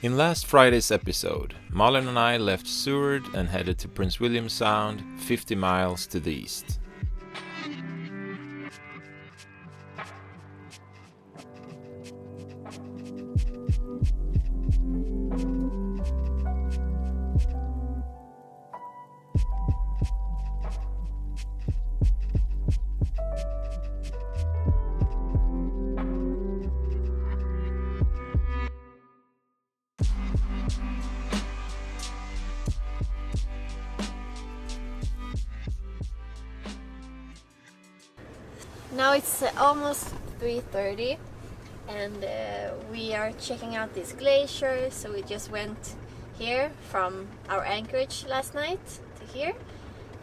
In last Friday's episode, Malin and I left Seward and headed to Prince William Sound, 50 miles to the east. Now it's almost 3:30 and we are checking out this glacier. So we just went here from our anchorage last night to here,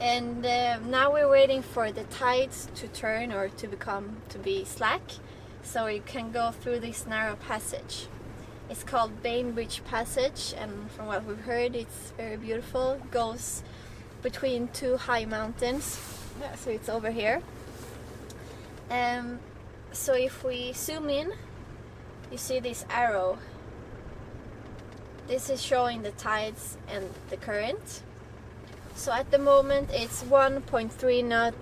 and now we're waiting for the tides to turn or to be slack, so you can go through this narrow passage. It's called Bainbridge Passage, and from what we've heard it's very beautiful. It goes between two high mountains, so it's over here. So if we zoom in, you see this arrow. This is showing the tides and the current. So at the moment it's 1.3 knot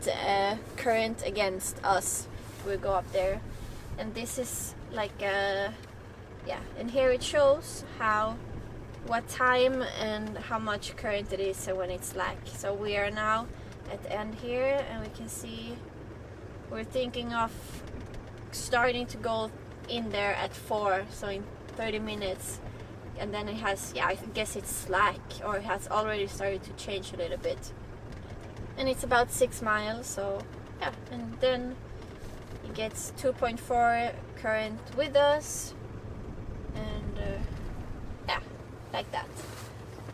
current against us. We'll go up there, and this is like and here it shows what time and how much current it is when it's slack. So we are now at the end here, and we can see we're thinking of starting to go in there at 4, so in 30 minutes, and then it has, I guess it's slack, or it has already started to change a little bit, and it's about 6 miles. So and then it gets 2.4 current with us, and like that.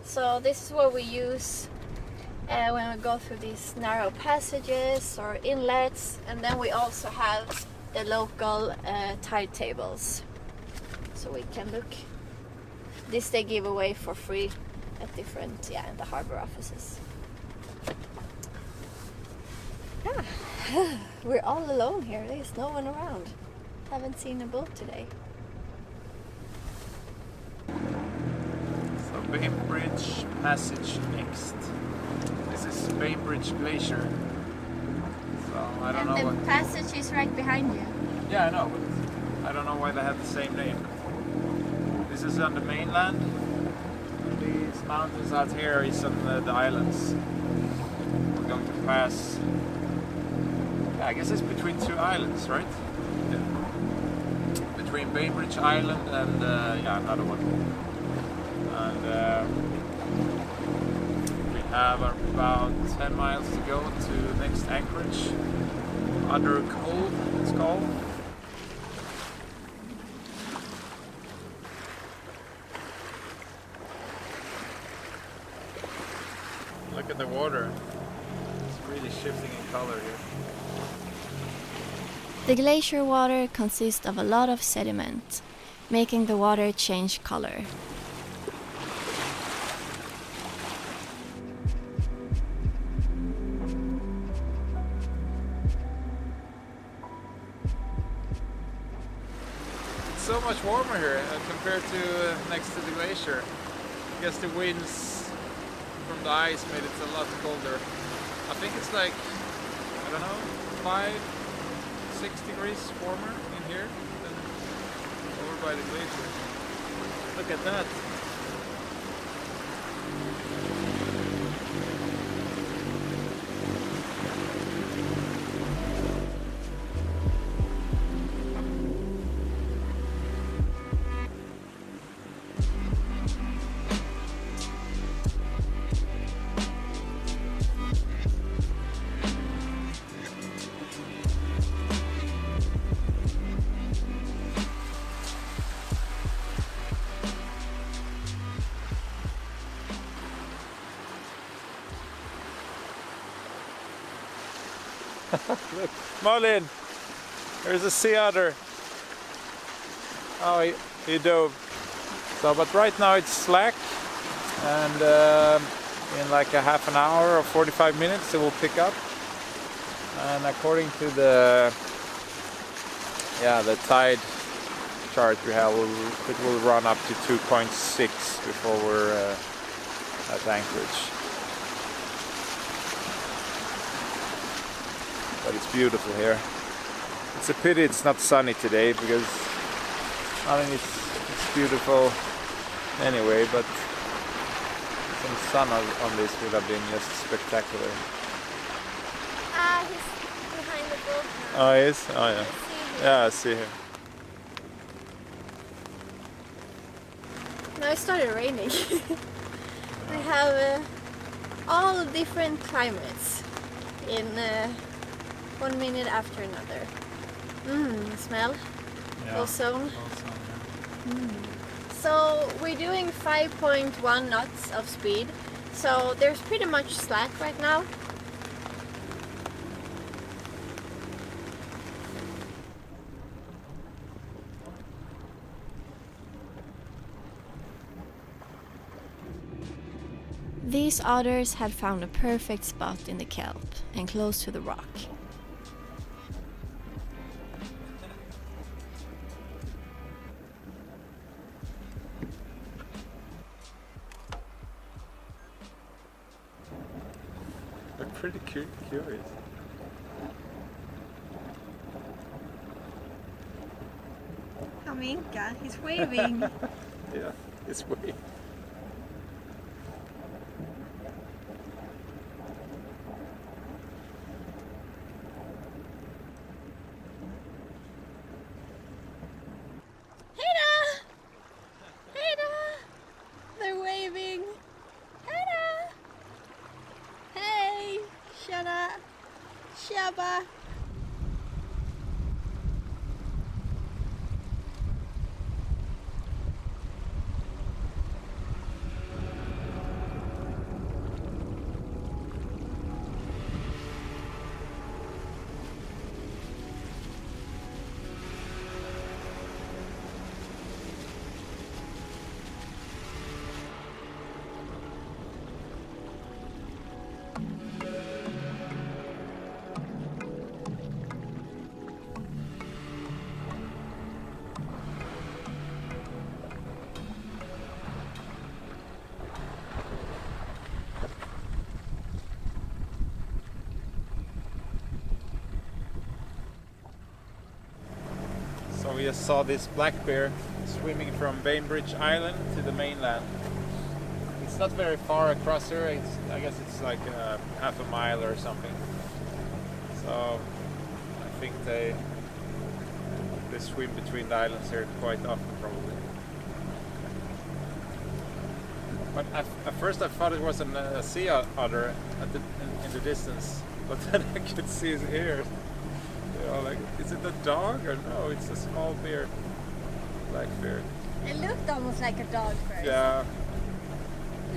So this is what we use when we go through these narrow passages or inlets, and then we also have the local tide tables, so we can look. This they give away for free at different in the harbor offices. We're all alone here. There's no one around. Haven't seen a boat today. So Bainbridge Passage next. This is Bainbridge Glacier. So I don't know And what. the passage is right behind you. Yeah, I know, but I don't know why they have the same name. This is on the mainland. These mountains out here is on the islands. We're going to pass. Yeah, I guess it's between two islands, right? Yeah. Between Bainbridge Island and another one. And we have about 10 miles to go to the next anchorage. Under Cove, it's called. Look at the water. It's really shifting in color here. The glacier water consists of a lot of sediment, making the water change color. It's so much warmer here compared to next to the glacier. I guess the winds from the ice made it a lot colder. I think it's like, I don't know, 5-6 degrees warmer in here than over by the glacier. Look at that. Look, Malin, there's a sea otter. Oh, he dove. So, but right now it's slack, and in like a half an hour or 45 minutes it will pick up. And according to the tide chart we have, it will run up to 2.6 before we're at anchorage. But it's beautiful here. It's a pity it's not sunny today, because I mean it's beautiful anyway, but some sun on this would have been just spectacular. He's behind the boat now. Oh, he is? Oh, yeah. Yeah, I see him. Now it started raining. We have all different climates in 1 minute after another. Smell. Yeah. Ozone. Yeah. So we're doing 5.1 knots of speed. So there's pretty much slack right now. These otters had found a perfect spot in the kelp and close to the rock. They're pretty curious. Kaminka, he's waving. Yeah, it's weird. They're waving. Hey, hey, Shana, Shaba. So we just saw this black bear swimming from Bainbridge Island to the mainland. It's not very far across here. I guess it's like half a mile or something. So I think they swim between the islands here quite often, probably. But at first I thought it was a sea otter in the distance, but then I could see his ears. You know, like, is it a dog or no? It's a small bear, black bear. It looked almost like a dog first. Yeah.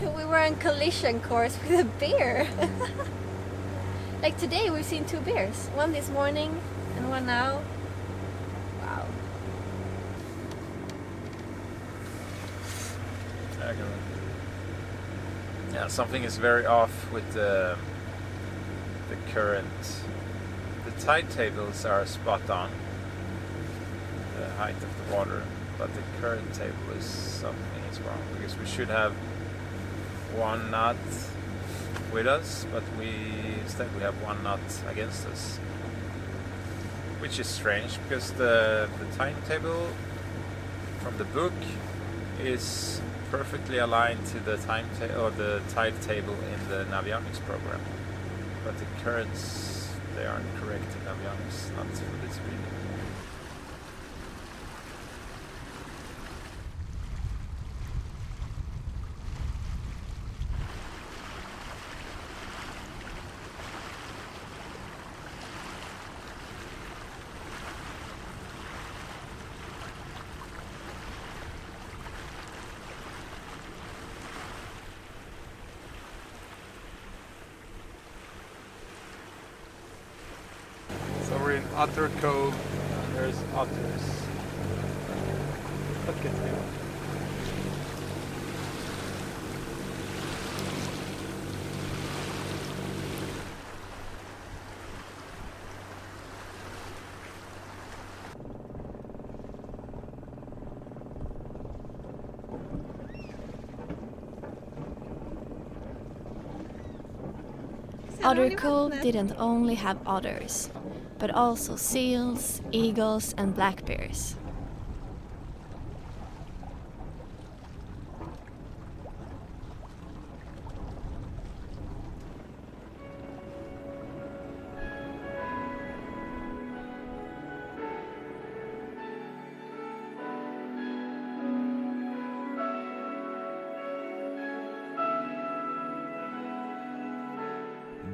We were on collision course with a bear. Like today we've seen 2 bears. One this morning and one now. Wow. Yeah, something is very off with the current. The tide tables are spot on, the height of the water, but the current table is something is wrong, because we should have 1 knot with us, but instead we have 1 knot against us, which is strange, because the timetable from the book is perfectly aligned to the the tide table in the Navionics program, but the currents, they aren't correct in Navionics, not for this reading. We're in Otter Cove, and there's otters. Look at him. Otter Cove didn't only have otters, but also seals, eagles and black bears.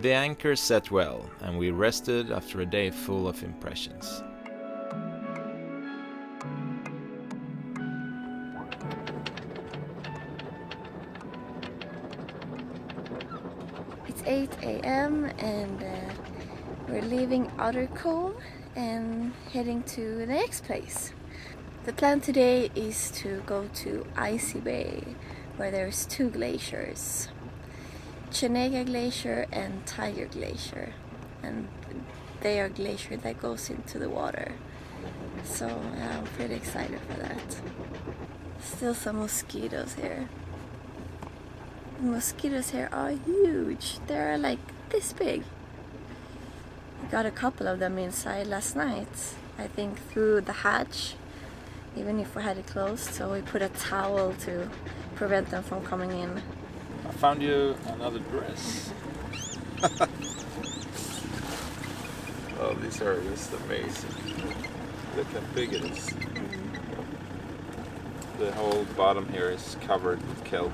The anchor set well, and we rested after a day full of impressions. It's 8 a.m. and we're leaving Otter Cove and heading to the next place. The plan today is to go to Icy Bay, where there's 2 glaciers. Chenega glacier and Tiger glacier, and they are glacier that goes into the water, so I'm pretty excited for that. Still some mosquitoes here. The mosquitoes here are huge. They're like this big. We got a couple of them inside last night, I think through the hatch, even if we had it closed, so we put a towel to prevent them from coming in. I found you another dress. Oh, these are just amazing. Look how big it is. The whole bottom here is covered with kelp.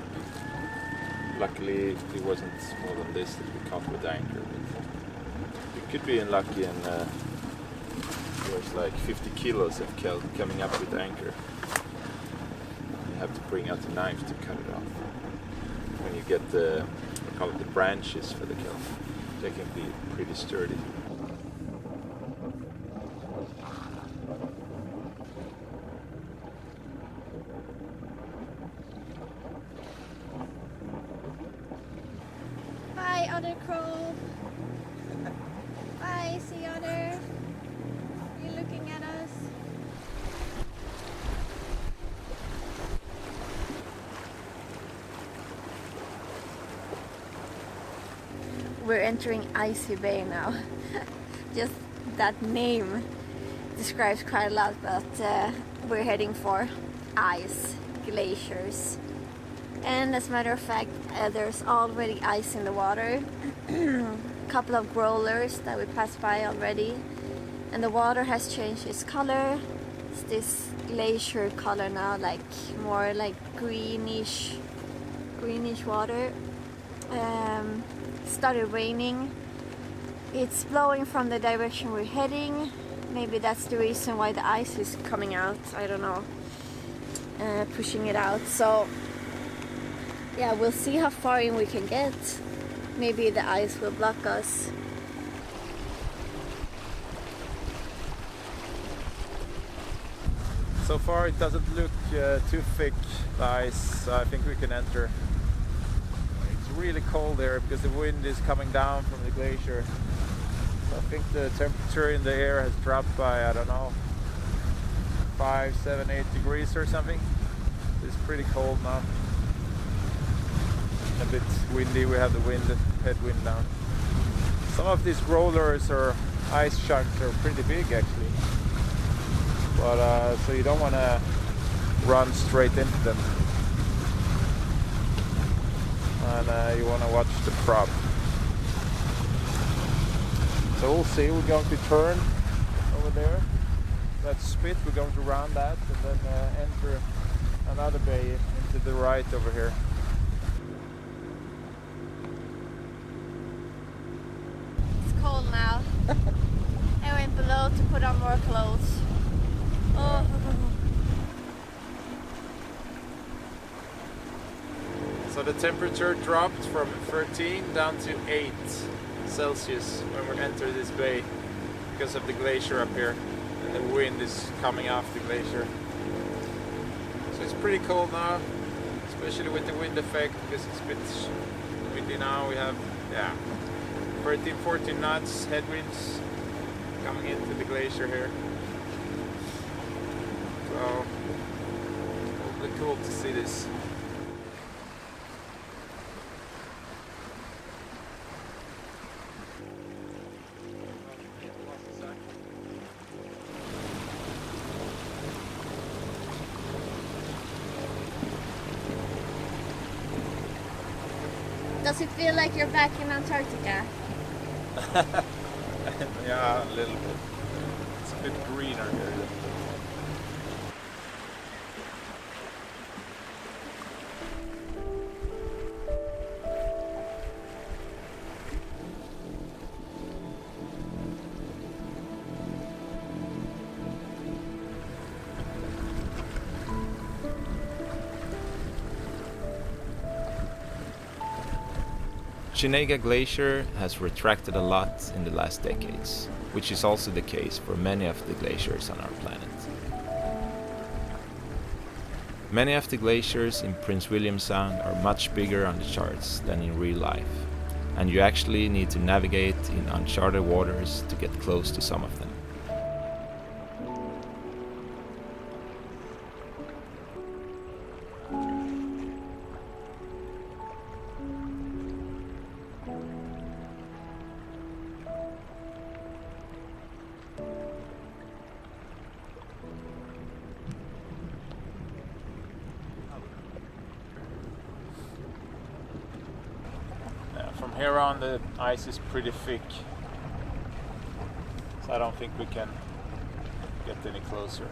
Luckily, it wasn't more than this that we caught with the anchor. But you could be unlucky and there's like 50 kilos of kelp coming up with the anchor. You have to bring out the knife to cut it off. When you get the, we call it the branches for the kelp, they can be pretty sturdy. Bye, Otter Cove. Bye, Sea Otter. You're looking at us. We're entering Icy Bay now. Just that name describes quite a lot, but we're heading for ice, glaciers. And as a matter of fact, there's already ice in the water. A couple of growlers that we passed by already. And the water has changed its color. It's this glacier color now, like more like greenish water. Started raining. It's blowing from the direction we're heading. Maybe that's the reason why the ice is coming out. I don't know. Pushing it out. So yeah, we'll see how far in we can get. Maybe the ice will block us. So far it doesn't look too thick, the ice, so I think we can enter. It's really cold there because the wind is coming down from the glacier. So I think the temperature in the air has dropped by, I don't know, 5, 7, 8 degrees or something. It's pretty cold now. A bit windy, we have the headwind down. Some of these rollers or ice chunks are pretty big actually. But so you don't want to run straight into them. And you want to watch the prop. So we'll see, we're going to turn over there. That spit, we're going to round that and then enter another bay into the right over here. It's cold now. I went below to put on more clothes. Oh. So the temperature dropped from 13 down to 8 Celsius when we enter this bay because of the glacier up here, and the wind is coming off the glacier. So it's pretty cold now, especially with the wind effect because it's a bit windy now. We have 13-14 knots headwinds coming into the glacier here. So it'll be cool to see this. Does it feel like you're back in Antarctica? Yeah, a little bit. It's a bit greener here. Chenega glacier has retracted a lot in the last decades, which is also the case for many of the glaciers on our planet. Many of the glaciers in Prince William Sound are much bigger on the charts than in real life, and you actually need to navigate in uncharted waters to get close to some of them. From here on the ice is pretty thick, so I don't think we can get any closer.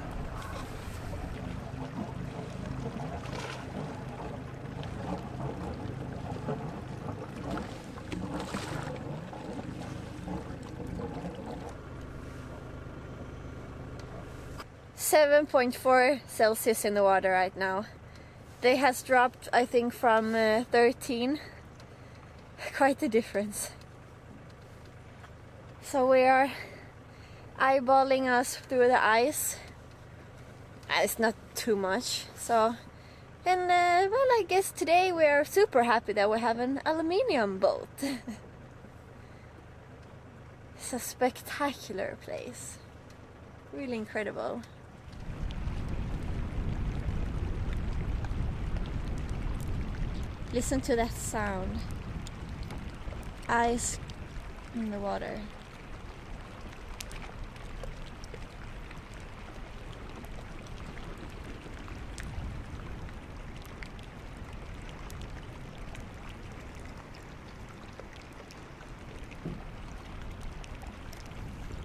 Celsius in the water right now. They has dropped, I think, from 13. Quite a difference. So we are eyeballing us through the ice. It's not too much. So, and well, I guess today we are super happy that we have an aluminium boat. It's a spectacular place. Really incredible. Listen to that sound. Ice in the water.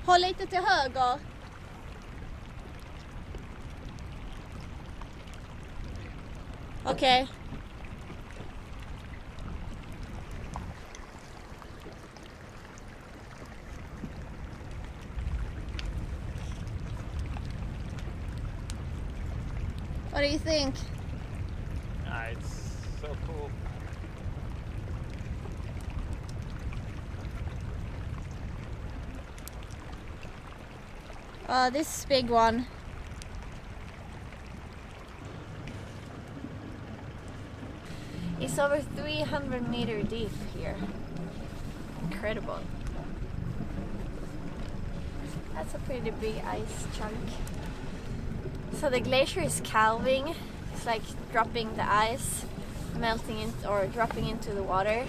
Håll lite till höger. Okej. What do you think? It's so cool. This big one. It's over 300 meter deep here. Incredible. That's a pretty big ice chunk. So the glacier is calving. It's like dropping the ice, melting in or dropping into the water.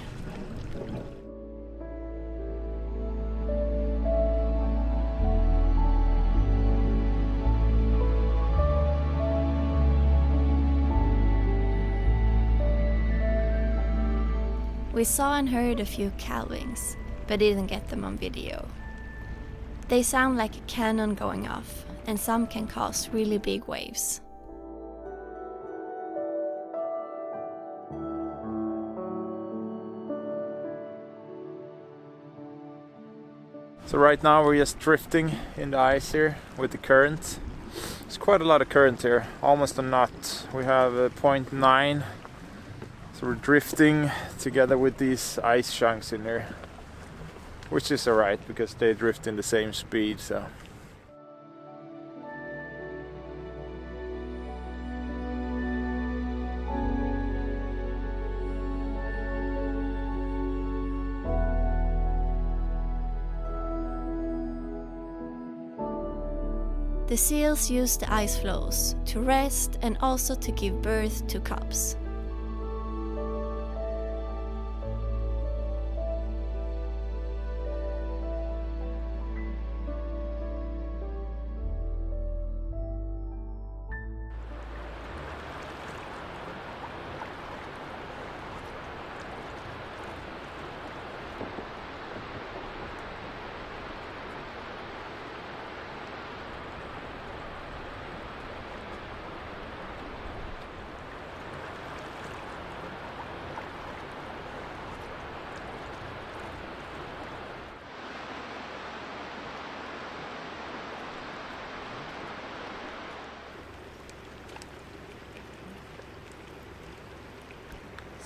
We saw and heard a few calvings, but didn't get them on video. They sound like a cannon going off, and some can cause really big waves. So right now we're just drifting in the ice here with the current. There's quite a lot of current here, almost a knot. We have 0.9. So we're drifting together with these ice chunks in here, which is alright because they drift in the same speed. So the seals use the ice floes to rest and also to give birth to cubs.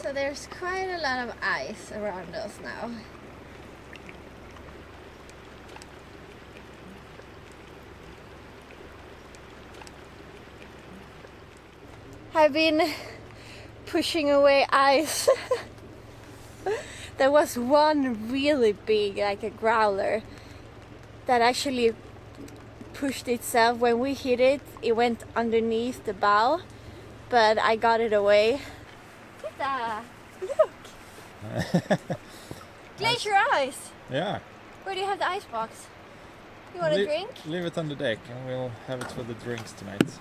So there's quite a lot of ice around us now. I've been pushing away ice. There was one really big, like a growler, that actually pushed itself. When we hit it, it went underneath the bow, but I got it away. Look! Glacier ice! Yeah. Where do you have the ice box? You want a drink? Leave it on the deck and we'll have it for the drinks tonight.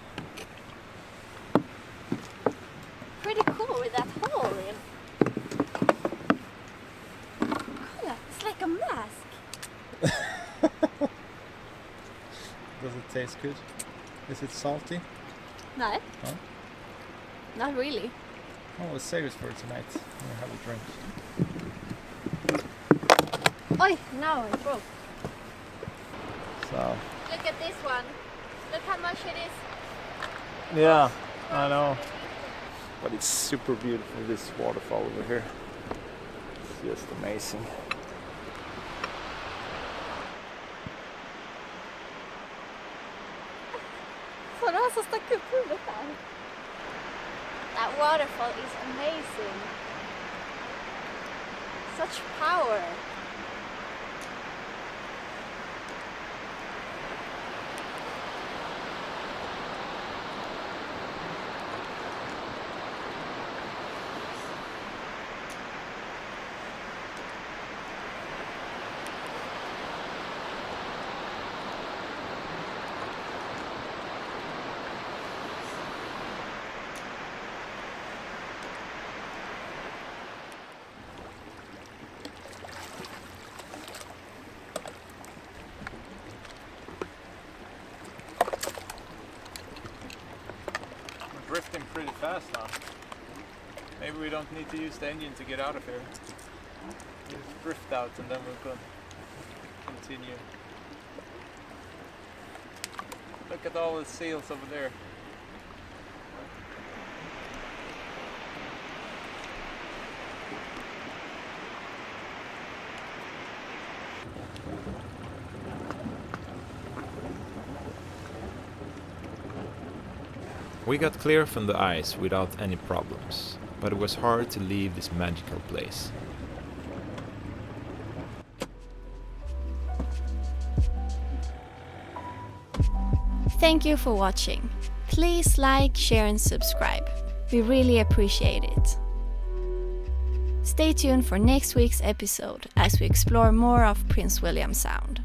Pretty cool with that hole in. Kolla, it's like a mask. Does it taste good? Is it salty? No. No? Not really. Oh, we'll save it for tonight. We'll have a drink. Oi, no, it broke. So. Look at this one. Look how much it is. Yeah, I know. But it's super beautiful, this waterfall over here. It's just amazing. Så det var så stack upp huvudet där. That waterfall is amazing. Such power. Drifting pretty fast now. Maybe we don't need to use the engine to get out of here. Just drift out and then we'll continue. Look at all the seals over there. We got clear from the ice without any problems, but it was hard to leave this magical place. Thank you for watching. Please like, share and subscribe. We really appreciate it. Stay tuned for next week's episode as we explore more of Prince William Sound.